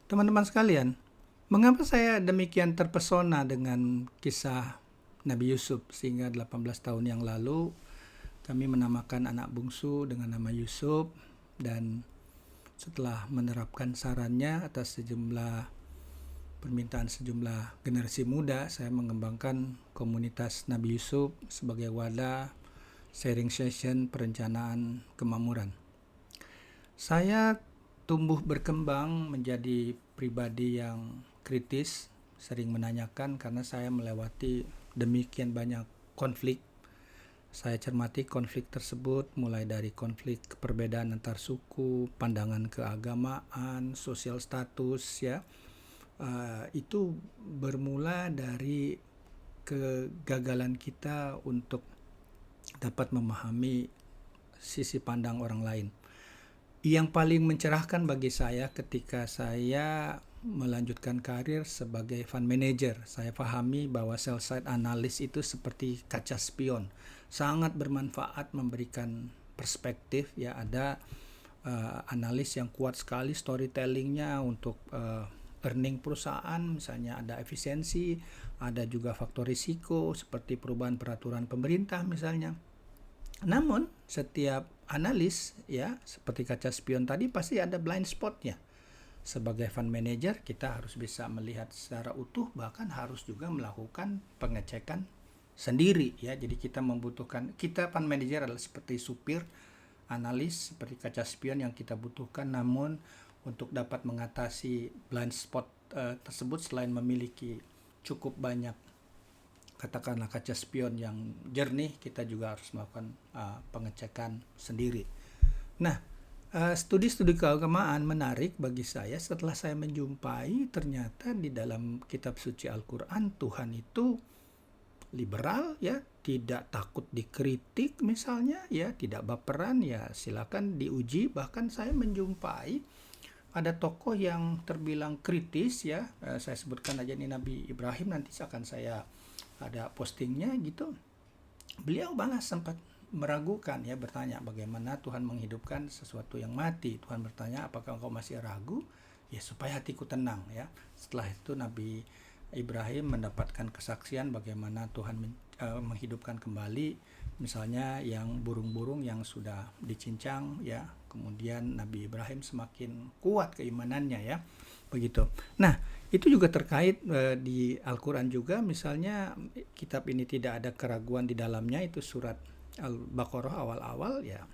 Teman-teman sekalian, mengapa saya demikian terpesona dengan kisah Nabi Yusuf sehingga 18 tahun yang lalu kami menamakan anak bungsu dengan nama Yusuf, dan setelah menerapkan sarannya atas sejumlah permintaan sejumlah generasi muda, saya mengembangkan komunitas Nabi Yusuf sebagai wadah sharing session perencanaan kemakmuran. Saya tumbuh berkembang menjadi pribadi yang kritis, sering menanyakan karena saya melewati demikian banyak konflik. Saya cermati konflik tersebut mulai dari konflik perbedaan antar suku, pandangan keagamaan, sosial status, ya. Itu bermula dari kegagalan kita untuk dapat memahami sisi pandang orang lain. Yang paling mencerahkan bagi saya ketika saya melanjutkan karir sebagai fund manager, saya pahami bahwa sell side analyst itu seperti kaca spion, sangat bermanfaat memberikan perspektif. Ya, ada analis yang kuat sekali storytellingnya untuk earning perusahaan, misalnya ada efisiensi, ada juga faktor risiko seperti perubahan peraturan pemerintah misalnya. Namun setiap analis, ya, seperti kaca spion tadi, pasti ada blind spotnya. Sebagai fund manager kita harus bisa melihat secara utuh, bahkan harus juga melakukan pengecekan sendiri, ya. Jadi kita fund manager adalah seperti supir, analis seperti kaca spion yang kita butuhkan. Namun untuk dapat mengatasi blind spot tersebut, selain memiliki cukup banyak katakanlah kaca spion yang jernih, kita juga harus melakukan pengecekan sendiri. Nah, studi-studi keagamaan menarik bagi saya setelah saya menjumpai ternyata di dalam kitab suci Al-Quran Tuhan itu liberal, ya, tidak takut dikritik misalnya, ya, tidak baperan, ya silakan diuji. Bahkan saya menjumpai ada tokoh yang terbilang kritis, ya, saya sebutkan aja ini Nabi Ibrahim, nanti akan saya ada postingnya gitu. Beliau malah sempat meragukan, ya, bertanya bagaimana Tuhan menghidupkan sesuatu yang mati. Tuhan bertanya, apakah engkau masih ragu? Ya, supaya hatiku tenang, ya. Setelah itu Nabi Ibrahim mendapatkan kesaksian bagaimana Tuhan menghidupkan kembali misalnya yang burung-burung yang sudah dicincang, ya. Kemudian Nabi Ibrahim semakin kuat keimanannya, ya. Begitu. Nah, itu juga terkait di Al-Quran juga, misalnya kitab ini tidak ada keraguan di dalamnya, itu surat Al-Baqarah awal-awal, ya.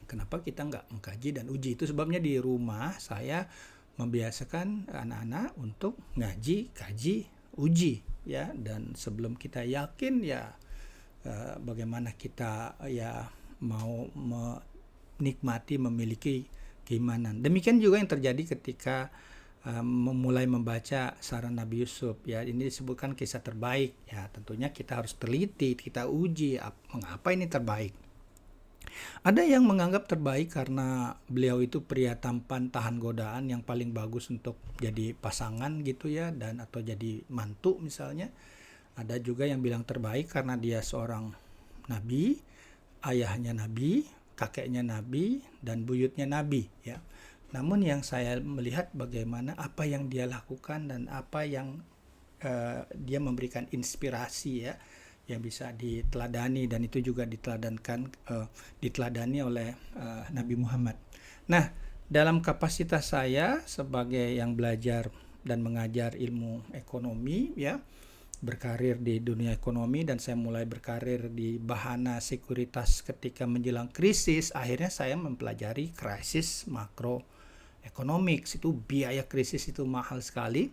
Kenapa kita nggak mengkaji dan uji? Itu sebabnya di rumah saya membiasakan anak-anak untuk ngaji, kaji, uji, ya. Dan sebelum kita yakin, ya, bagaimana kita, ya, mau menikmati, memiliki keimanan. Demikian juga yang terjadi ketika memulai membaca saran Nabi Yusuf, ya. Ini disebutkan kisah terbaik, ya. Tentunya kita harus teliti, kita uji mengapa ini terbaik. Ada yang menganggap terbaik karena beliau itu pria tampan, tahan godaan, yang paling bagus untuk jadi pasangan gitu, ya, dan atau jadi mantu misalnya. Ada juga yang bilang terbaik karena dia seorang nabi, ayahnya nabi, kakeknya nabi, dan buyutnya nabi, ya. Namun yang saya melihat bagaimana apa yang dia lakukan dan apa yang dia memberikan inspirasi, ya, yang bisa diteladani, dan itu juga diteladani oleh Nabi Muhammad. Nah, dalam kapasitas saya sebagai yang belajar dan mengajar ilmu ekonomi, ya, berkarir di dunia ekonomi, dan saya mulai berkarir di bahana sekuritas ketika menjelang krisis. Akhirnya saya mempelajari krisis makroekonomik. Itu biaya krisis itu mahal sekali.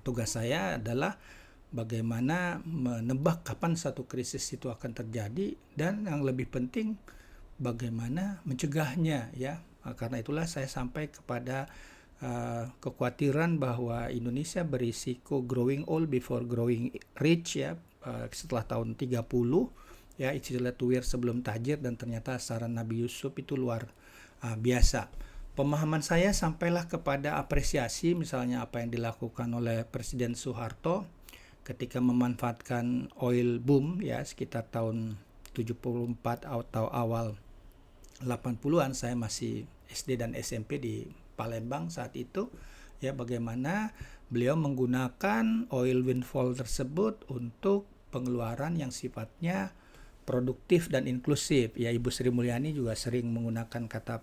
Tugas saya adalah bagaimana menebak kapan satu krisis itu akan terjadi, dan yang lebih penting bagaimana mencegahnya, ya. Karena itulah saya sampai kepada kekhawatiran bahwa Indonesia berisiko growing old before growing rich, ya, setelah tahun 30, ya, istilah tuwir sebelum tajir, dan ternyata saran Nabi Yusuf itu luar biasa. Pemahaman saya sampailah kepada apresiasi misalnya apa yang dilakukan oleh Presiden Soeharto ketika memanfaatkan oil boom, ya, sekitar tahun 74 atau awal 80-an. Saya masih SD dan SMP di Palembang saat itu, ya bagaimana beliau menggunakan oil windfall tersebut untuk pengeluaran yang sifatnya produktif dan inklusif. Ya, Ibu Sri Mulyani juga sering menggunakan kata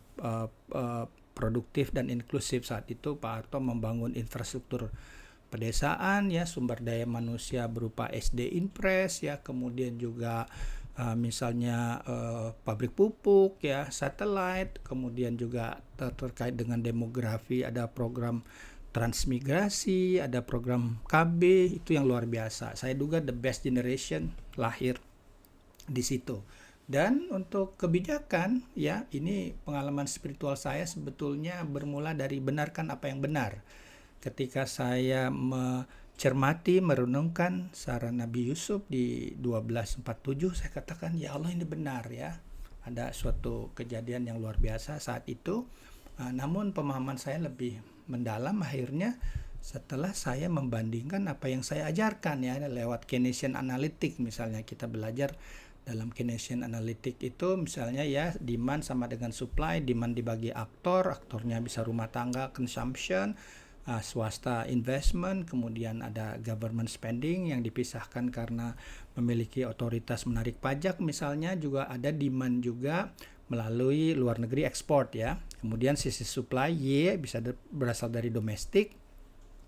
produktif dan inklusif. Saat itu Pak Harto membangun infrastruktur pedesaan, ya, sumber daya manusia berupa SD Inpres, ya, kemudian juga misalnya pabrik pupuk, ya, satelit, kemudian juga terkait dengan demografi ada program transmigrasi, ada program KB, itu yang luar biasa. Saya duga the best generation lahir di situ. Dan untuk kebijakan, ya, ini pengalaman spiritual saya sebetulnya bermula dari benarkan apa yang benar. Ketika saya mencermati, merenungkan saran Nabi Yusuf di 1247, saya katakan, ya Allah, ini benar, ya. Ada suatu kejadian yang luar biasa saat itu. Namun pemahaman saya lebih mendalam akhirnya setelah saya membandingkan apa yang saya ajarkan, ya, lewat Keynesian Analytic. Misalnya kita belajar dalam Keynesian Analytic itu misalnya, ya, demand sama dengan supply, demand dibagi aktornya bisa rumah tangga, consumption, swasta investment, kemudian ada government spending yang dipisahkan karena memiliki otoritas menarik pajak, misalnya juga ada demand juga melalui luar negeri ekspor, ya. Kemudian sisi supply Y bisa berasal dari domestik,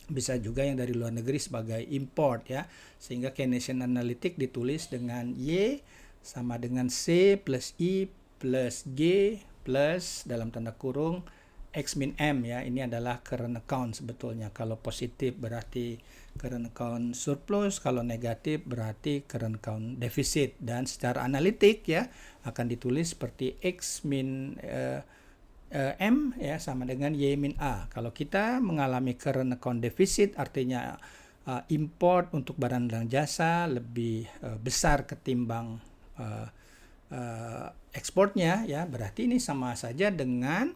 bisa juga yang dari luar negeri sebagai import, ya. Sehingga Keynesian Analytic ditulis dengan Y sama dengan C plus I plus G plus dalam tanda kurung X min M, ya. Ini adalah current account sebetulnya. Kalau positif berarti current account surplus, kalau negatif berarti current account deficit. Dan secara analitik, ya, akan ditulis seperti X min M, ya, sama dengan Y min A. Kalau kita mengalami current account deficit artinya import untuk barang dan jasa lebih besar ketimbang ekspornya, ya, berarti ini sama saja dengan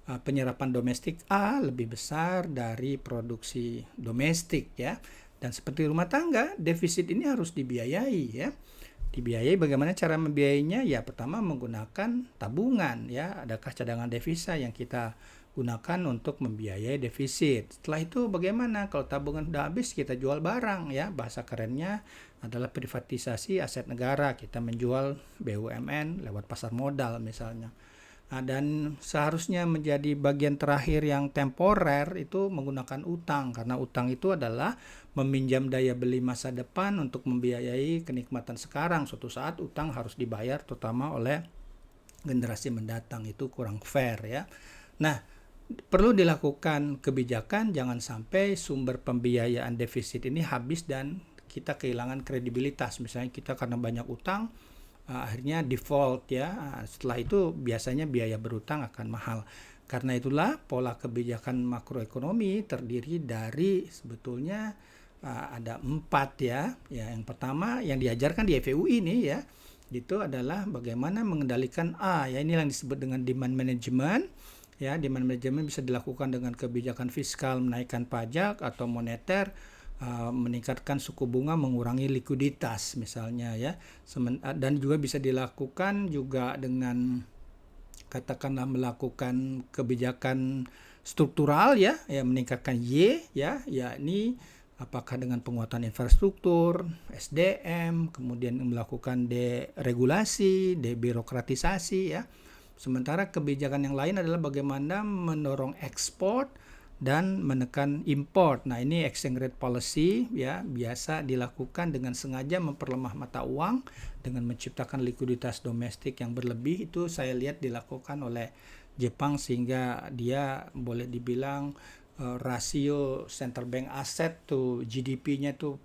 penyerapan domestik A lebih besar dari produksi domestik, ya. Dan seperti rumah tangga, defisit ini harus dibiayai, ya. Dibiayai, bagaimana cara membiayainya? Ya, pertama menggunakan tabungan, ya. Adakah cadangan devisa yang kita gunakan untuk membiayai defisit? Setelah itu bagaimana? Kalau tabungan sudah habis, kita jual barang, ya. Bahasa kerennya adalah privatisasi aset negara. Kita menjual BUMN lewat pasar modal misalnya. Dan seharusnya menjadi bagian terakhir yang temporer itu menggunakan utang, karena utang itu adalah meminjam daya beli masa depan untuk membiayai kenikmatan sekarang. Suatu saat utang harus dibayar terutama oleh generasi mendatang, itu kurang fair, ya. Nah, perlu dilakukan kebijakan jangan sampai sumber pembiayaan defisit ini habis dan kita kehilangan kredibilitas. Misalnya kita karena banyak utang akhirnya default, ya. Setelah itu biasanya biaya berutang akan mahal. Karena itulah pola kebijakan makroekonomi terdiri dari sebetulnya ada 4, ya. Yang pertama yang diajarkan di FEU ini, ya, itu adalah bagaimana mengendalikan A, ya, ini yang disebut dengan demand management, ya. Demand management bisa dilakukan dengan kebijakan fiskal, menaikkan pajak, atau moneter, meningkatkan suku bunga, mengurangi likuiditas misalnya, ya. Dan juga bisa dilakukan juga dengan katakanlah melakukan kebijakan struktural, ya, meningkatkan Y, ya, yakni apakah dengan penguatan infrastruktur, SDM, kemudian melakukan deregulasi, debirokratisasi, ya. Sementara kebijakan yang lain adalah bagaimana mendorong ekspor dan menekan import. Nah, ini exchange rate policy, ya, biasa dilakukan dengan sengaja memperlemah mata uang dengan menciptakan likuiditas domestik yang berlebih. Itu saya lihat dilakukan oleh Jepang sehingga dia boleh dibilang rasio central bank asset to GDP-nya itu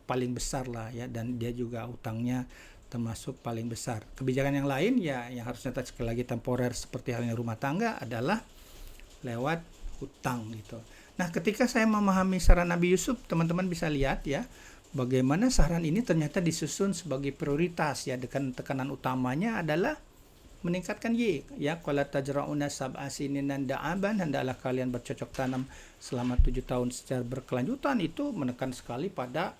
paling besar lah, ya, dan dia juga utangnya termasuk paling besar. Kebijakan yang lain, ya, yang harusnya sekali lagi temporer seperti halnya rumah tangga adalah lewat hutang, gitu. Nah, ketika saya memahami saran Nabi Yusuf, teman-teman bisa lihat, ya, bagaimana saran ini ternyata disusun sebagai prioritas, ya, dengan tekanan utamanya adalah meningkatkan Y, ya. Qala tajra'una sab'a sininan da'aban, hendaklah kalian bercocok tanam selama 7 tahun secara berkelanjutan. Itu menekan sekali pada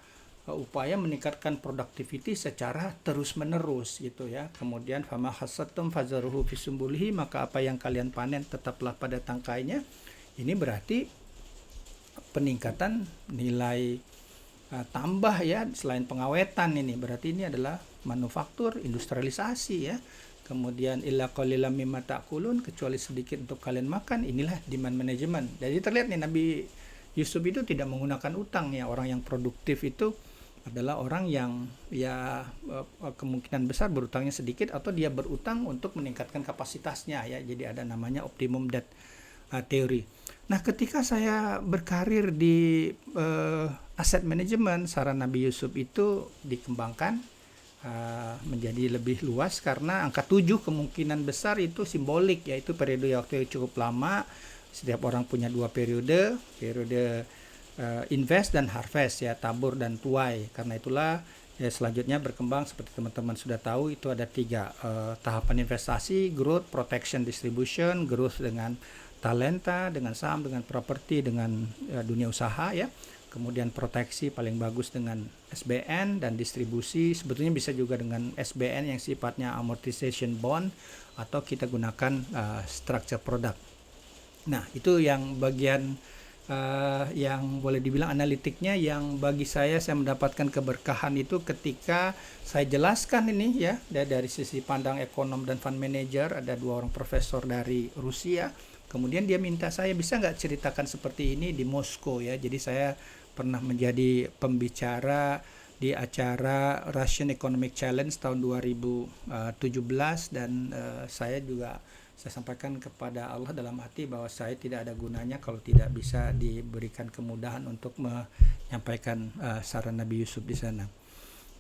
upaya meningkatkan productivity secara terus-menerus, gitu, ya. Kemudian fama hasadtum fazaruhu fi sumbulihi, maka apa yang kalian panen tetaplah pada tangkainya. Ini berarti peningkatan nilai tambah ya, selain pengawetan ini. Berarti ini adalah manufaktur, industrialisasi ya. Kemudian illa qalilan mimma ta'kulun, kecuali sedikit untuk kalian makan. Inilah demand management. Jadi terlihat nih Nabi Yusuf itu tidak menggunakan utang ya. Orang yang produktif itu adalah orang yang ya kemungkinan besar berutangnya sedikit atau dia berutang untuk meningkatkan kapasitasnya ya. Jadi ada namanya optimum debt theory. Nah, ketika saya berkarir di asset management, saran Nabi Yusuf itu dikembangkan menjadi lebih luas karena angka 7 kemungkinan besar itu simbolik, yaitu periode waktu yang cukup lama. Setiap orang punya 2 periode invest dan harvest ya, tabur dan tuai. Karena itulah ya, selanjutnya berkembang seperti teman-teman sudah tahu, itu ada 3 tahapan investasi: growth, protection, distribution. Growth dengan talenta, dengan saham, dengan properti, dengan dunia usaha ya. Kemudian proteksi paling bagus dengan SBN, dan distribusi sebetulnya bisa juga dengan SBN yang sifatnya amortization bond, atau kita gunakan structure product. Nah, itu yang bagian yang boleh dibilang analitiknya, yang bagi saya mendapatkan keberkahan itu ketika saya jelaskan ini ya, dari sisi pandang ekonom dan fund manager. Ada 2 orang profesor dari Rusia, kemudian dia minta saya bisa nggak ceritakan seperti ini di Moskow ya. Jadi saya pernah menjadi pembicara di acara Russian Economic Challenge tahun 2017, dan saya sampaikan kepada Allah dalam hati bahwa saya tidak ada gunanya kalau tidak bisa diberikan kemudahan untuk menyampaikan saran Nabi Yusuf di sana.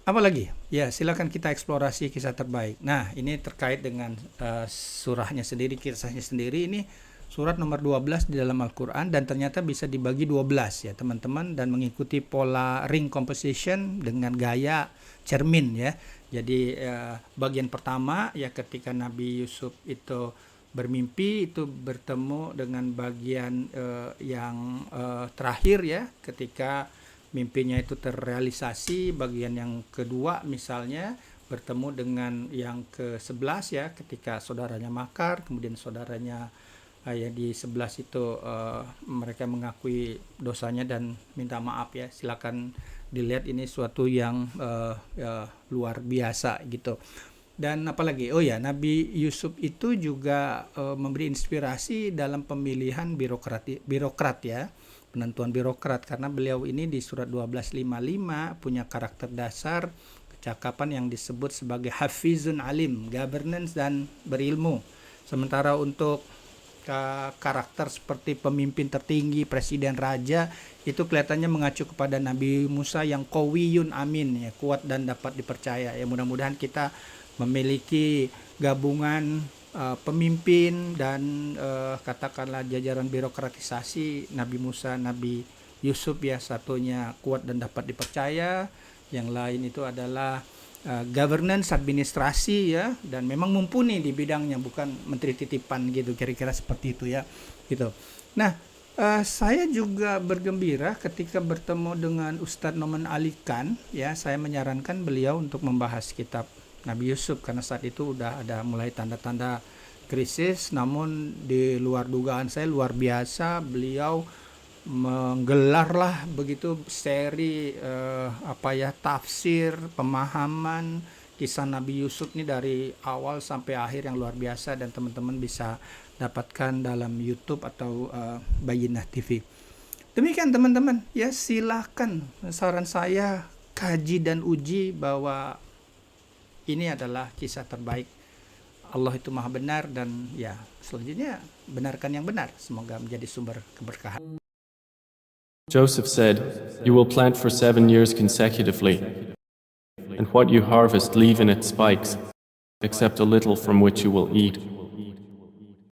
Apalagi? Ya, silakan kita eksplorasi kisah terbaik. Nah, ini terkait dengan surahnya sendiri, kisahnya sendiri. Ini surat nomor 12 di dalam Al-Quran, dan ternyata bisa dibagi 12 ya teman-teman, dan mengikuti pola ring composition dengan gaya cermin ya. Jadi bagian pertama ya, ketika Nabi Yusuf itu bermimpi, itu bertemu dengan bagian yang terakhir ya, ketika mimpinya itu terrealisasi. Bagian yang kedua misalnya bertemu dengan yang ke-11 ya, ketika saudaranya makar, kemudian saudaranya ya di 11 itu mereka mengakui dosanya dan minta maaf ya. Silakan dilihat, ini suatu yang luar biasa gitu. Dan apalagi, oh ya, Nabi Yusuf itu juga memberi inspirasi dalam pemilihan birokrat ya, penentuan birokrat, karena beliau ini di surat 12:55 punya karakter dasar kecakapan yang disebut sebagai hafizun alim, governance dan berilmu. Sementara untuk karakter seperti pemimpin tertinggi, presiden, raja, itu kelihatannya mengacu kepada Nabi Musa yang qawiyun amin ya, kuat dan dapat dipercaya ya. Mudah-mudahan kita memiliki gabungan pemimpin dan katakanlah jajaran birokratisasi Nabi Musa, Nabi Yusuf ya. Satunya kuat dan dapat dipercaya, yang lain itu adalah governance, administrasi ya, dan memang mumpuni di bidangnya, bukan menteri titipan gitu, kira-kira seperti itu ya gitu. Nah, saya juga bergembira ketika bertemu dengan Ustadz Noman Ali Khan ya. Saya menyarankan beliau untuk membahas kitab Nabi Yusuf karena saat itu udah ada mulai tanda-tanda krisis, namun di luar dugaan saya, luar biasa, beliau menggelarlah begitu seri tafsir, pemahaman kisah Nabi Yusuf ini dari awal sampai akhir yang luar biasa, dan teman-teman bisa dapatkan dalam YouTube atau Bayyinah TV. Demikian teman-teman ya, silakan, saran saya kaji dan uji bahwa ini adalah kisah terbaik. Allah itu maha benar, dan ya selanjutnya benarkan yang benar, semoga menjadi sumber keberkahan. Joseph said, "You will plant for 7 years consecutively, and what you harvest leave in its spikes, except a little from which you will eat.